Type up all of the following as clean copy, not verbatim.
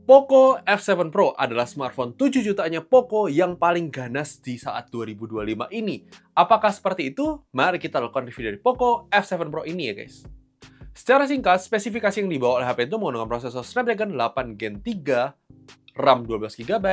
Poco F7 Pro adalah smartphone 7 jutanya Poco yang paling ganas di saat 2025 ini. Apakah seperti itu? Mari kita lakukan review dari Poco F7 Pro ini ya guys. Secara singkat, spesifikasi yang dibawa oleh HP itu menggunakan prosesor Snapdragon 8 Gen 3, RAM 12GB,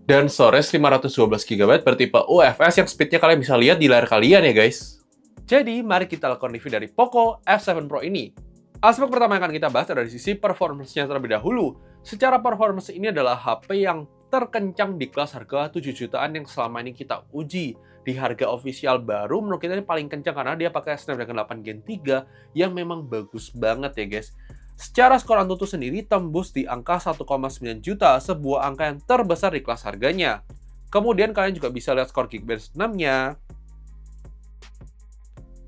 dan storage 512GB bertipe UFS yang speednya kalian bisa lihat di layar kalian ya guys. Jadi, mari kita lakukan review dari Poco F7 Pro ini. Aspek pertama yang akan kita bahas adalah dari sisi performance-nya terlebih dahulu. Secara performance ini adalah HP yang terkencang di kelas harga 7 jutaan yang selama ini kita uji. Di harga official baru, menurut kita ini paling kencang karena dia pakai Snapdragon 8 Gen 3 yang memang bagus banget ya guys. Secara skor Antutu sendiri tembus di angka 1,9 juta, sebuah angka yang terbesar di kelas harganya. Kemudian kalian juga bisa lihat skor Geekbench 6-nya.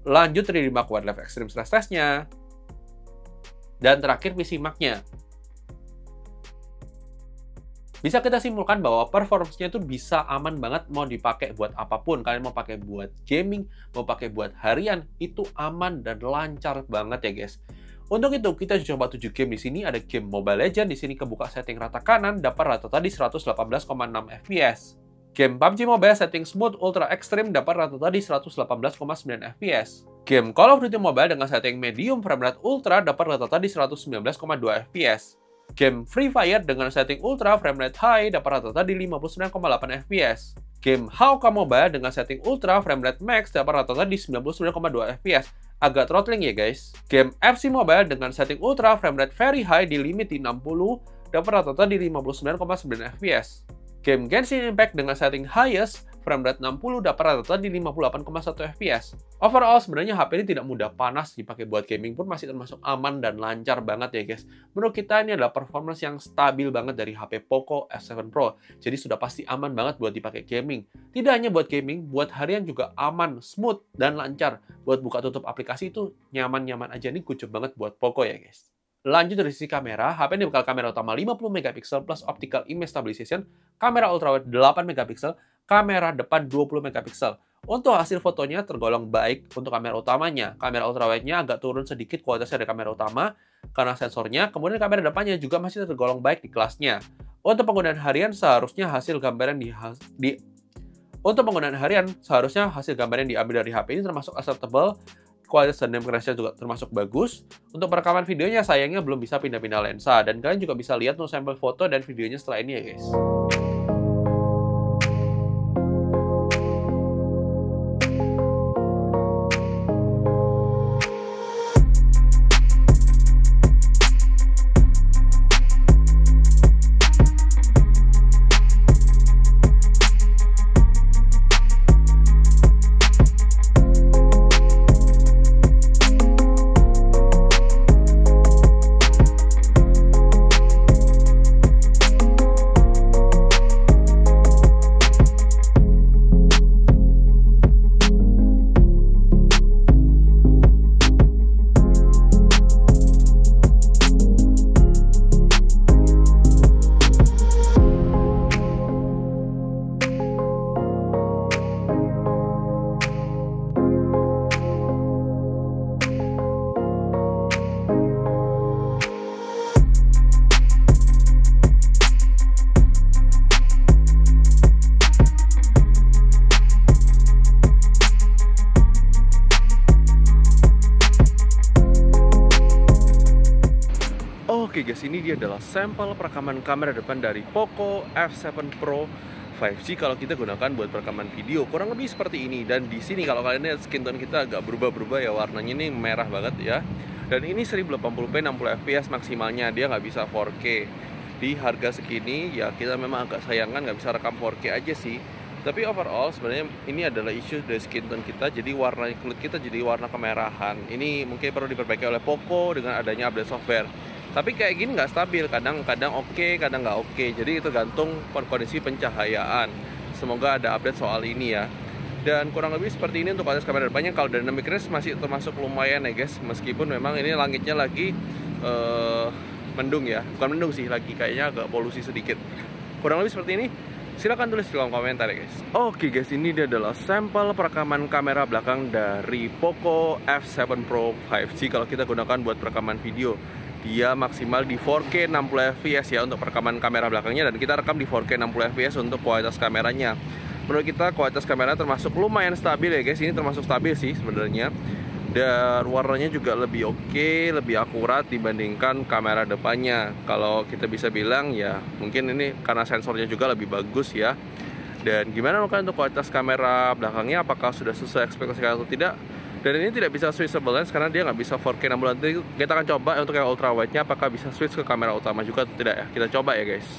Lanjut 3D Mark Wildlife Extreme Stress Test-nya. Dan terakhir PCMark-nya. Bisa kita simpulkan bahwa performance-nya itu bisa aman banget mau dipakai buat apapun. Kalian mau pakai buat gaming, mau pakai buat harian, itu aman dan lancar banget ya guys. Untuk itu kita coba 7 game di sini. Ada game Mobile Legends, di sini kebuka setting rata kanan, dapat rata-rata di 118,6 fps. Game PUBG Mobile setting smooth ultra extreme dapat rata-rata di 118,9 fps. Game Call of Duty Mobile dengan setting medium frame rate ultra dapat rata-rata di 119,2 fps. Game Free Fire dengan setting ultra frame rate high dapat rata-rata di 59,8 fps. Game HOK Mobile dengan setting ultra frame rate max dapat rata-rata di 99,2 fps. Agak throttling ya guys. Game FC Mobile dengan setting ultra frame rate very high di limit di 60 dapat rata-rata di 59,9 fps. Game Genshin Impact dengan setting highest frame rate 60 dapat rata-rata di 58,1 fps. Overall sebenarnya HP ini tidak mudah panas, dipakai buat gaming pun masih termasuk aman dan lancar banget ya guys. Menurut kita ini adalah performance yang stabil banget dari HP Poco F7 Pro. Jadi sudah pasti aman banget buat dipakai gaming. Tidak hanya buat gaming, buat harian juga aman, smooth, dan lancar. Buat buka tutup aplikasi itu nyaman-nyaman aja, nih kucup banget buat Poco ya guys. Lanjut dari sisi kamera, HP ini bakal kamera utama 50MP plus optical image stabilization, kamera ultrawide 8MP, kamera depan 20MP. Untuk hasil fotonya tergolong baik untuk kamera utamanya. Kamera ultrawide-nya agak turun sedikit kualitasnya dari kamera utama karena sensornya, kemudian kamera depannya juga masih tergolong baik di kelasnya. Untuk penggunaan harian seharusnya hasil gambar yang diambil dari HP ini termasuk acceptable. Kualitas dan dynamic juga termasuk bagus. Untuk perekaman videonya sayangnya belum bisa pindah-pindah lensa. Dan kalian juga bisa lihat sampel foto dan videonya setelah ini ya guys. Oke guys, ini dia adalah sampel perekaman kamera depan dari Poco F7 Pro 5G kalau kita gunakan buat perekaman video. Kurang lebih seperti ini. Dan di sini kalau kalian lihat skin tone kita agak berubah-berubah ya, warnanya ini merah banget ya. Dan ini 1080p 60 fps maksimalnya, dia nggak bisa 4K. Di harga segini ya kita memang agak sayangkan nggak bisa rekam 4K aja sih. Tapi overall sebenarnya ini adalah isu dari skin tone kita, jadi warna kulit kita jadi warna kemerahan. Ini mungkin perlu diperbaiki oleh Poco dengan adanya update software. Tapi kayak gini nggak stabil, kadang oke, kadang nggak oke. Jadi itu tergantung kondisi pencahayaan. Semoga ada update soal ini ya. Dan kurang lebih seperti ini untuk kualitas kamera depannya. Kalau dynamic range masih termasuk lumayan ya guys. Meskipun memang ini langitnya lagi mendung ya. Bukan mendung sih, lagi kayaknya agak polusi sedikit. Kurang lebih seperti ini. Silahkan tulis di kolom komentar ya guys. Oke guys, ini dia adalah sampel perekaman kamera belakang dari Poco F7 Pro 5G kalau kita gunakan buat perekaman video. dia maksimal di 4K 60 fps ya untuk perekaman kamera belakangnya, dan kita rekam di 4K 60 fps untuk kualitas kameranya. Menurut kita kualitas kamera termasuk lumayan stabil ya guys, ini termasuk stabil sih sebenarnya. Dan warnanya juga lebih oke, lebih akurat dibandingkan kamera depannya. Kalau kita bisa bilang ya mungkin ini karena sensornya juga lebih bagus ya. Dan gimana kan untuk kualitas kamera belakangnya, apakah sudah sesuai ekspektasi atau tidak? Dan ini tidak bisa switchable lens karena dia nggak bisa 4K 60. Nanti kita akan coba untuk yang ultra wide-nya apakah bisa switch ke kamera utama juga atau tidak ya. Kita coba ya guys.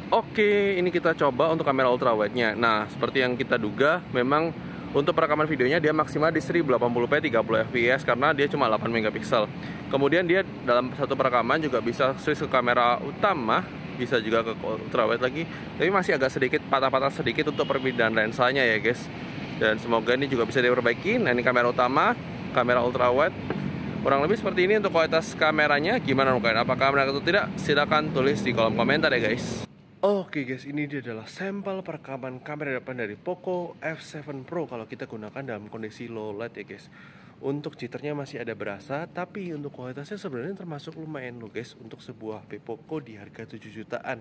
Oke, ini kita coba untuk kamera ultra wide-nya. Nah, seperti yang kita duga, memang untuk perekaman videonya dia maksimal di 1080p 30 fps karena dia cuma 8 megapiksel. Kemudian dia dalam satu perekaman juga bisa switch ke kamera utama, bisa juga ke ultra wide lagi. Tapi masih agak sedikit patah-patah sedikit untuk perbedaan lensanya ya guys. Dan semoga ini juga bisa diperbaiki. Nah, ini kamera utama, kamera ultra wide. Kurang lebih seperti ini untuk kualitas kameranya. Gimana kalian? Apakah menarik atau tidak? Silahkan tulis di kolom komentar ya guys. Oke guys, ini dia adalah sampel perekaman kamera depan dari Poco F7 Pro kalau kita gunakan dalam kondisi low light ya guys. Untuk jitternya masih ada berasa, tapi untuk kualitasnya sebenarnya termasuk lumayan loh guys untuk sebuah HP Poco di harga 7 jutaan.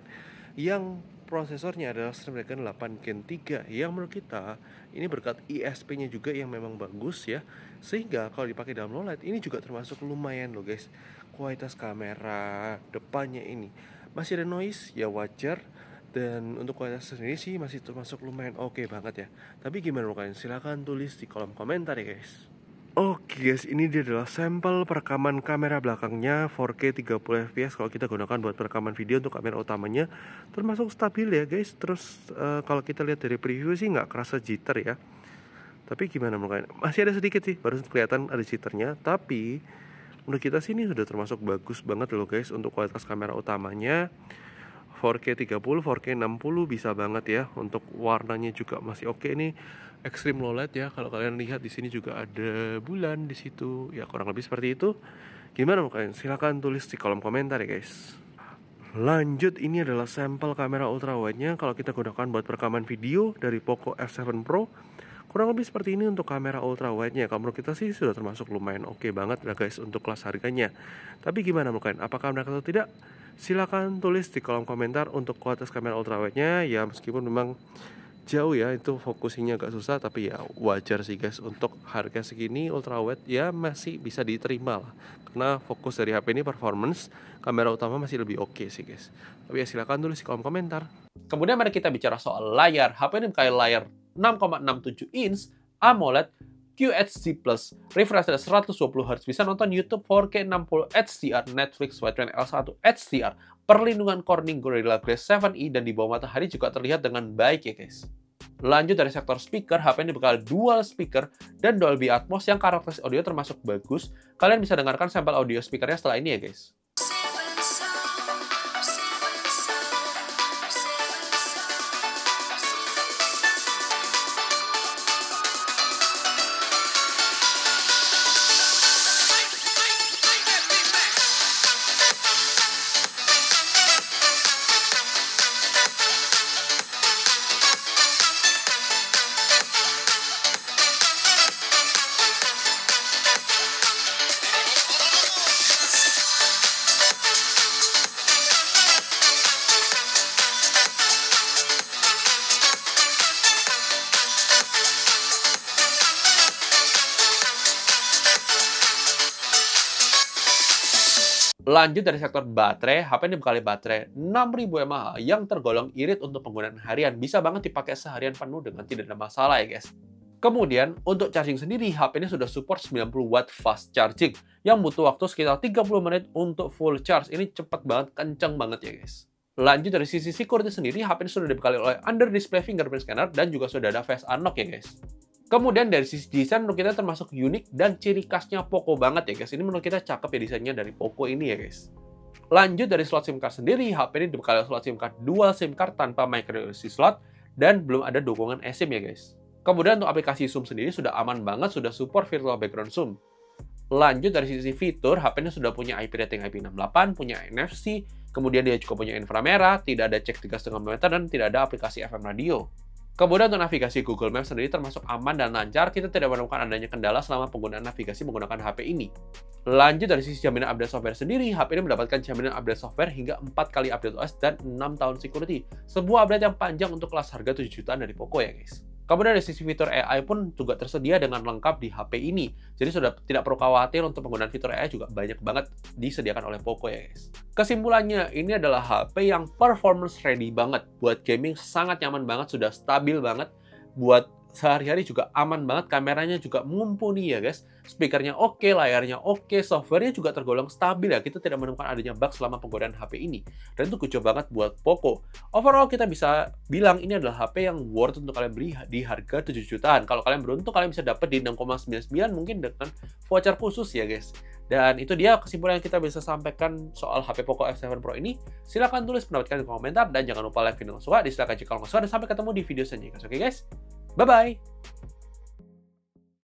Yang prosesornya adalah Snapdragon 8 Gen 3 yang menurut kita ini berkat ISP-nya juga yang memang bagus ya. Sehingga kalau dipakai dalam low light ini juga termasuk lumayan loh guys. Kualitas kamera depannya ini masih ada noise ya wajar, dan untuk kualitas sendiri sih masih termasuk lumayan oke banget ya. Tapi gimana kalian? Silahkan tulis di kolom komentar ya guys. Oke guys, ini dia adalah sampel perekaman kamera belakangnya 4K 30 fps kalau kita gunakan buat perekaman video untuk kamera utamanya. Termasuk stabil ya guys. Terus kalau kita lihat dari preview sih nggak kerasa jitter ya. Tapi gimana menurut kalian? Masih ada sedikit sih, baru kelihatan ada jitternya. Tapi menurut kita sih ini sudah termasuk bagus banget loh guys untuk kualitas kamera utamanya. 4K 30, 4K 60 bisa banget ya. Untuk warnanya juga masih oke nih. Extreme low light ya. Kalau kalian lihat di sini juga ada bulan di situ. Ya kurang lebih seperti itu. Gimana kalian? Silahkan tulis di kolom komentar ya guys. Lanjut, ini adalah sampel kamera ultra wide-nya kalau kita gunakan buat perekaman video dari Poco F7 Pro. Kurang lebih seperti ini untuk kamera ultra wide-nya. Kalau menurut kita sih sudah termasuk lumayan oke banget lah guys untuk kelas harganya. Tapi gimana menurut kalian? Apakah menarik atau tidak? Silahkan tulis di kolom komentar untuk kualitas kamera ultra wide-nya. Ya meskipun memang jauh ya, itu fokusingnya agak susah, tapi ya wajar sih guys. Untuk harga segini ultra wide ya masih bisa diterima lah, karena fokus dari HP ini performance, kamera utama masih lebih oke sih guys. Tapi ya silahkan tulis di kolom komentar. Kemudian mari kita bicara soal layar. HP ini pakai layar 6,67 inch AMOLED QHD+, refresh rate 120Hz, bisa nonton YouTube 4K 60 HDR, Netflix Wideband L1 HDR, perlindungan Corning Gorilla Glass 7e, dan di bawah matahari juga terlihat dengan baik ya guys. Lanjut dari sektor speaker, HP ini bakal dual speaker dan Dolby Atmos yang karakteristik audio termasuk bagus. Kalian bisa dengarkan sampel audio speakernya setelah ini ya guys. Lanjut dari sektor baterai, HP ini dibekali baterai 6000 mAh yang tergolong irit untuk penggunaan harian. Bisa banget dipakai seharian penuh dengan tidak ada masalah ya guys. Kemudian, untuk charging sendiri, HP ini sudah support 90 watt fast charging yang butuh waktu sekitar 30 menit untuk full charge. Ini cepat banget, kenceng banget ya guys. Lanjut dari sisi security sendiri, HP ini sudah dibekali oleh under display fingerprint scanner dan juga sudah ada face unlock ya guys. Kemudian dari sisi desain menurut kita termasuk unik dan ciri khasnya Poco banget ya guys. Ini menurut kita cakep ya desainnya dari Poco ini ya guys. Lanjut dari slot SIM card sendiri, HP ini dibekali slot SIM card dual SIM card tanpa micro SD slot dan belum ada dukungan eSIM ya guys. Kemudian untuk aplikasi zoom sendiri sudah aman banget, sudah support virtual background zoom. Lanjut dari sisi fitur, HP ini sudah punya IP rating IP68, punya NFC, kemudian dia juga punya inframerah, tidak ada cek 3,5 mm dan tidak ada aplikasi FM radio. Kemudian untuk navigasi Google Maps sendiri termasuk aman dan lancar, kita tidak menemukan adanya kendala selama penggunaan navigasi menggunakan HP ini. Lanjut dari sisi jaminan update software sendiri, HP ini mendapatkan jaminan update software hingga 4 kali update OS dan 6 tahun security. Sebuah update yang panjang untuk kelas harga 7 jutaan dari Poco ya guys. Kemudian dari sisi fitur AI pun juga tersedia dengan lengkap di HP ini. Jadi sudah tidak perlu khawatir untuk penggunaan fitur AI juga banyak banget disediakan oleh Poco ya guys. Kesimpulannya, ini adalah HP yang performance ready banget. Buat gaming sangat nyaman banget, sudah stabil banget. Buat sehari-hari juga aman banget, kameranya juga mumpuni ya guys. Speakernya oke, layarnya oke, softwarenya juga tergolong stabil ya. Kita tidak menemukan adanya bug selama penggunaan HP ini. Dan itu kocok banget buat Poco. Overall kita bisa bilang ini adalah HP yang worth untuk kalian beli di harga 7 jutaan. Kalau kalian beruntung, kalian bisa dapat di 6,99 mungkin dengan voucher khusus ya guys. Dan itu dia kesimpulan yang kita bisa sampaikan soal HP Poco F7 Pro ini. Silahkan tulis pendapat kalian di komentar dan jangan lupa like video yang suka, dislike jika kalian suka, dan sampai ketemu di video selanjutnya. Oke guys? Bye-bye!